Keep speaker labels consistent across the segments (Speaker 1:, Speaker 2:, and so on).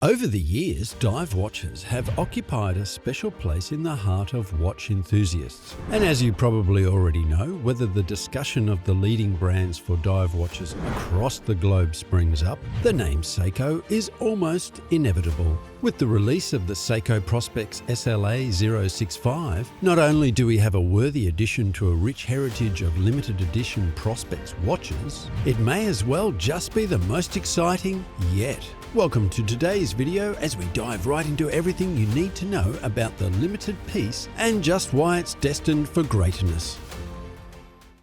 Speaker 1: Over the years, dive watches have occupied a special place in the heart of watch enthusiasts. And as you probably already know, whether the discussion of the leading brands for dive watches across the globe springs up, the name Seiko is almost inevitable. With the release of the Seiko Prospex SLA065, not only do we have a worthy addition to a rich heritage of limited edition Prospex watches, it may as well just be the most exciting yet. Welcome to today's video as we dive right into everything you need to know about the limited piece and just why it's destined for greatness.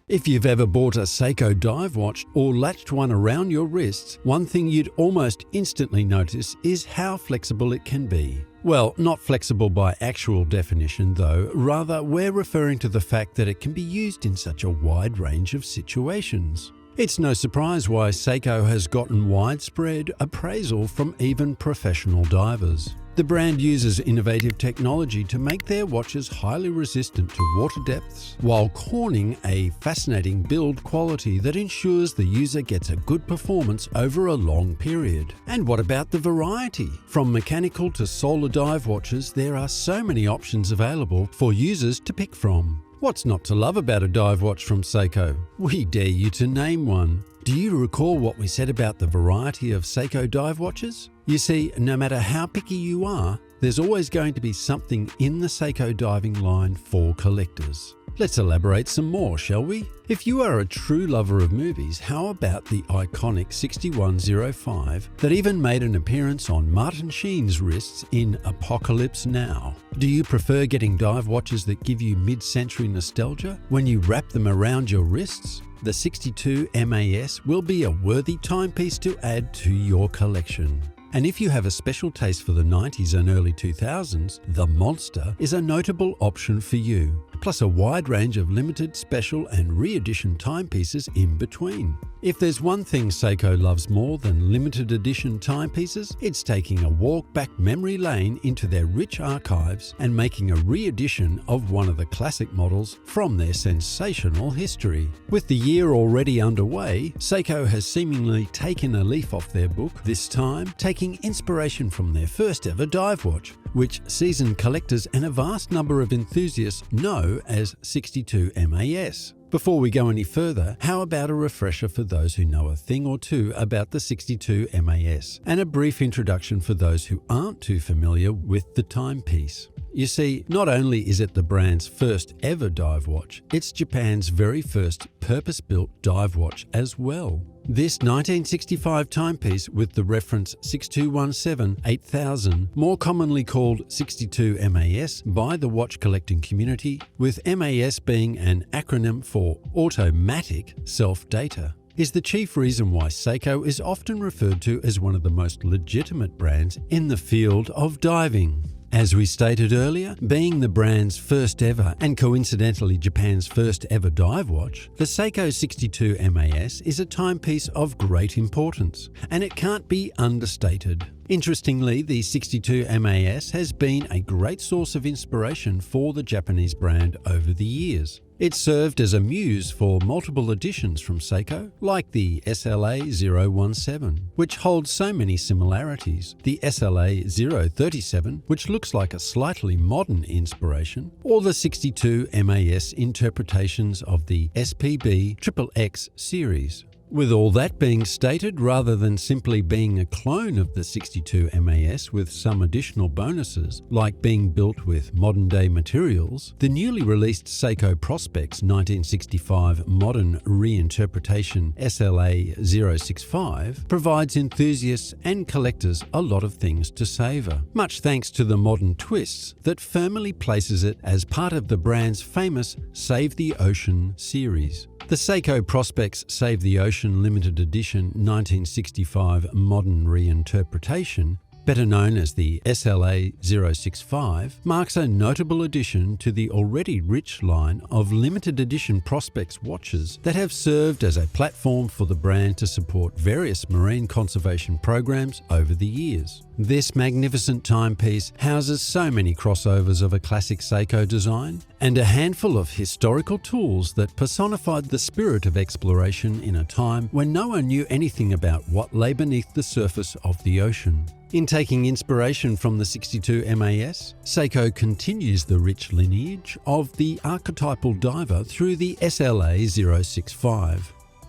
Speaker 1: If you've ever bought a Seiko dive watch or latched one around your wrists, one thing you'd almost instantly notice is how flexible it can be. Well, not flexible by actual definition though, rather we're referring to the fact that it can be used in such a wide range of situations. It's no surprise why Seiko has gotten widespread appraisal from even professional divers. The brand uses innovative technology to make their watches highly resistant to water depths, while corning a fascinating build quality that ensures the user gets a good performance over a long period. And what about the variety? From mechanical to solar dive watches, there are so many options available for users to pick from. What's not to love about a dive watch from Seiko? We dare you to name one. Do you recall what we said about the variety of Seiko dive watches? You see, no matter how picky you are, there's always going to be something in the Seiko diving line for collectors. Let's elaborate some more, shall we? If you are a true lover of movies, how about the iconic 6105 that even made an appearance on Martin Sheen's wrists in Apocalypse Now? Do you prefer getting dive watches that give you mid-century nostalgia when you wrap them around your wrists? The 62 MAS will be a worthy timepiece to add to your collection. And if you have a special taste for the 90s and early 2000s, the Monster is a notable option for you, plus a wide range of limited, special and re-edition timepieces in between. If there's one thing Seiko loves more than limited edition timepieces, it's taking a walk back memory lane into their rich archives and making a re-edition of one of the classic models from their sensational history. With the year already underway, Seiko has seemingly taken a leaf off their book, this time taking inspiration from their first ever dive watch, which seasoned collectors and a vast number of enthusiasts know as 62 MAS. Before we go any further, how about a refresher for those who know a thing or two about the 62 MAS, and a brief introduction for those who aren't too familiar with the timepiece. You see, not only is it the brand's first ever dive watch, it's Japan's very first purpose-built dive watch as well. This 1965 timepiece with the reference 6217-8000, more commonly called 62 MAS by the watch collecting community, with MAS being an acronym for Automatic Self-Data, is the chief reason why Seiko is often referred to as one of the most legitimate brands in the field of diving. As we stated earlier, being the brand's first ever and coincidentally Japan's first ever dive watch, the Seiko 62 MAS is a timepiece of great importance, and it can't be understated. Interestingly, the 62 MAS has been a great source of inspiration for the Japanese brand over the years. It served as a muse for multiple editions from Seiko, like the SLA017, which holds so many similarities, the SLA037, which looks like a slightly modern inspiration, or the 62 MAS interpretations of the SPB XXX series. With all that being stated, rather than simply being a clone of the 62 MAS with some additional bonuses, like being built with modern-day materials, the newly released Seiko Prospex 1965 modern reinterpretation SLA065 provides enthusiasts and collectors a lot of things to savour, much thanks to the modern twists that firmly places it as part of the brand's famous Save the Ocean series. The Seiko Prospex Save the Ocean Limited Edition 1965 Modern Reinterpretation, better known as the SLA065, marks a notable addition to the already rich line of limited edition Prospex watches that have served as a platform for the brand to support various marine conservation programs over the years. This magnificent timepiece houses so many crossovers of a classic Seiko design and a handful of historical tools that personified the spirit of exploration in a time when no one knew anything about what lay beneath the surface of the ocean. In taking inspiration from the 62 MAS, Seiko continues the rich lineage of the archetypal diver through the SLA065.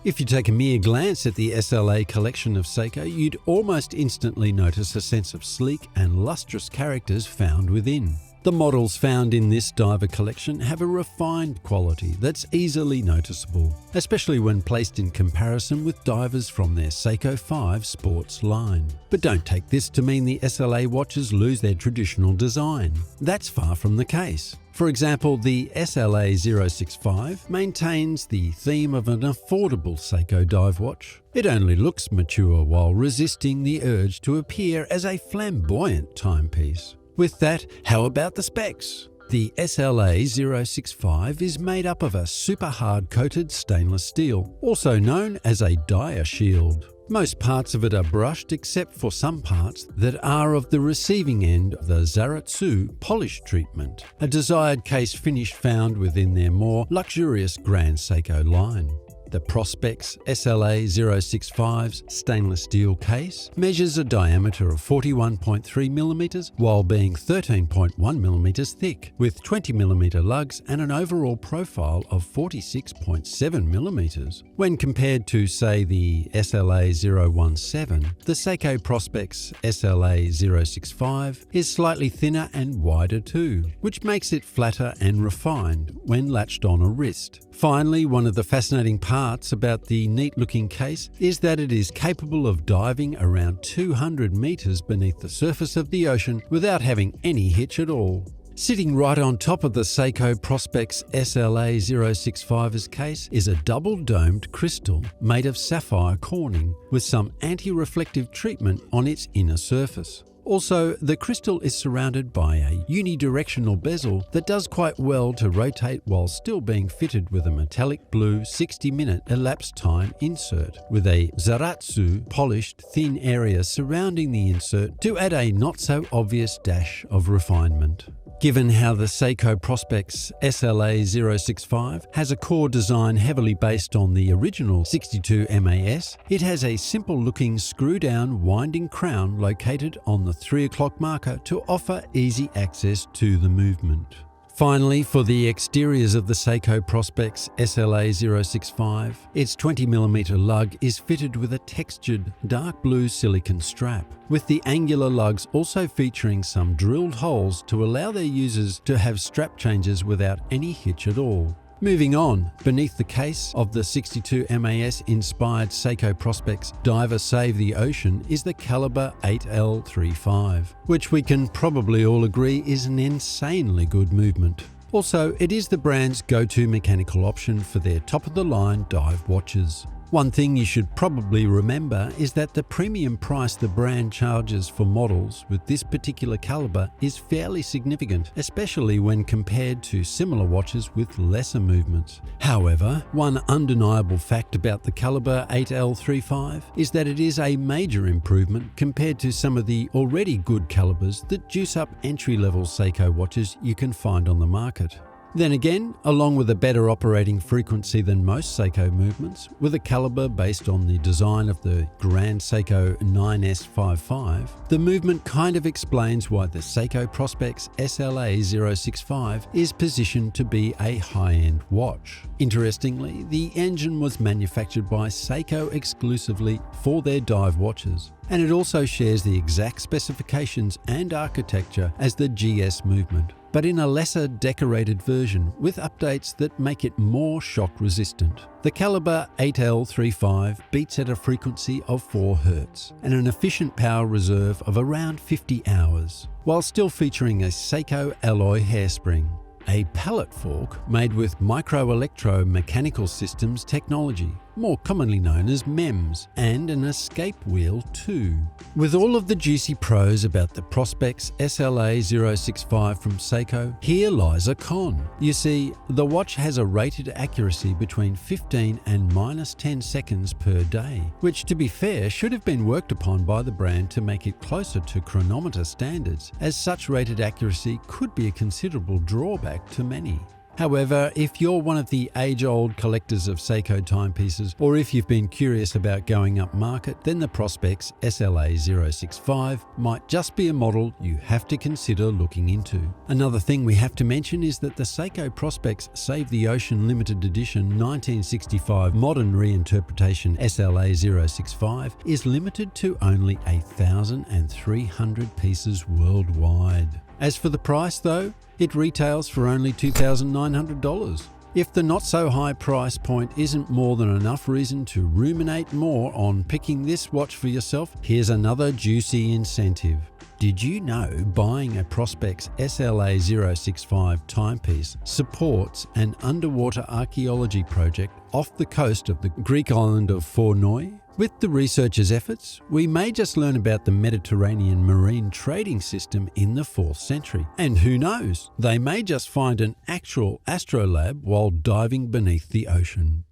Speaker 1: If you take a mere glance at the SLA collection of Seiko, you'd almost instantly notice a sense of sleek and lustrous characters found within. The models found in this diver collection have a refined quality that's easily noticeable, especially when placed in comparison with divers from their Seiko 5 sports line. But don't take this to mean the SLA watches lose their traditional design. That's far from the case. For example, the SLA065 maintains the theme of an affordable Seiko dive watch. It only looks mature while resisting the urge to appear as a flamboyant timepiece. With that, how about the specs? The SLA065 is made up of a super hard-coated stainless steel, also known as a dia shield. Most parts of it are brushed except for some parts that are of the receiving end of the Zaratsu polish treatment, a desired case finish found within their more luxurious Grand Seiko line. The Prospex SLA065's stainless steel case measures a diameter of 41.3mm while being 13.1mm thick, with 20mm lugs and an overall profile of 46.7mm. When compared to, say, the SLA017, the Seiko Prospex SLA065 is slightly thinner and wider too, which makes it flatter and refined when latched on a wrist. Finally, one of the fascinating parts about the neat-looking case is that it is capable of diving around 200 meters beneath the surface of the ocean without having any hitch at all. Sitting right on top of the Seiko Prospex SLA065's case is a double-domed crystal made of sapphire corning with some anti-reflective treatment on its inner surface. Also, the crystal is surrounded by a unidirectional bezel that does quite well to rotate while still being fitted with a metallic blue 60-minute elapsed time insert, with a Zaratsu polished thin area surrounding the insert to add a not-so-obvious dash of refinement. Given how the Seiko Prospex SLA065 has a core design heavily based on the original 62 MAS, it has a simple-looking screw-down winding crown located on the 3 o'clock marker to offer easy access to the movement. Finally, for the exteriors of the Seiko Prospex SLA065, its 20mm lug is fitted with a textured dark blue silicone strap, with the angular lugs also featuring some drilled holes to allow their users to have strap changes without any hitch at all. Moving on, beneath the case of the 62 MAS-inspired Seiko Prospex Diver Save the Ocean is the caliber 8L35, which we can probably all agree is an insanely good movement. Also, it is the brand's go-to mechanical option for their top-of-the-line dive watches. One thing you should probably remember is that the premium price the brand charges for models with this particular caliber is fairly significant, especially when compared to similar watches with lesser movements. However, one undeniable fact about the caliber 8L35 is that it is a major improvement compared to some of the already good calibers that juice up entry-level Seiko watches you can find on the market. Then again, along with a better operating frequency than most Seiko movements, with a caliber based on the design of the Grand Seiko 9S55, the movement kind of explains why the Seiko Prospex SLA065 is positioned to be a high-end watch. Interestingly, the engine was manufactured by Seiko exclusively for their dive watches, and it also shares the exact specifications and architecture as the GS movement, but in a lesser decorated version with updates that make it more shock resistant. The caliber 8L35 beats at a frequency of 4 Hz and an efficient power reserve of around 50 hours, while still featuring a Seiko alloy hairspring, a pallet fork made with microelectromechanical systems technology, more commonly known as MEMS, and an escape wheel too. With all of the juicy pros about the Prospex SLA065 from Seiko, here lies a con. You see, the watch has a rated accuracy between 15 and -10 seconds per day, which to be fair should have been worked upon by the brand to make it closer to chronometer standards, as such rated accuracy could be a considerable drawback to many. However, if you're one of the age-old collectors of Seiko timepieces, or if you've been curious about going up market, then the Prospex SLA065 might just be a model you have to consider looking into. Another thing we have to mention is that the Seiko Prospex Save the Ocean Limited Edition 1965 Modern Reinterpretation SLA065 is limited to only 1,300 pieces worldwide. As for the price though, it retails for only $2,900. If the not-so-high price point isn't more than enough reason to ruminate more on picking this watch for yourself, here's another juicy incentive. Did you know buying a Prospex SLA065 timepiece supports an underwater archaeology project off the coast of the Greek island of Fournoy? With the researchers' efforts, we may just learn about the Mediterranean marine trading system in the 4th century. And who knows, they may just find an actual astrolabe while diving beneath the ocean.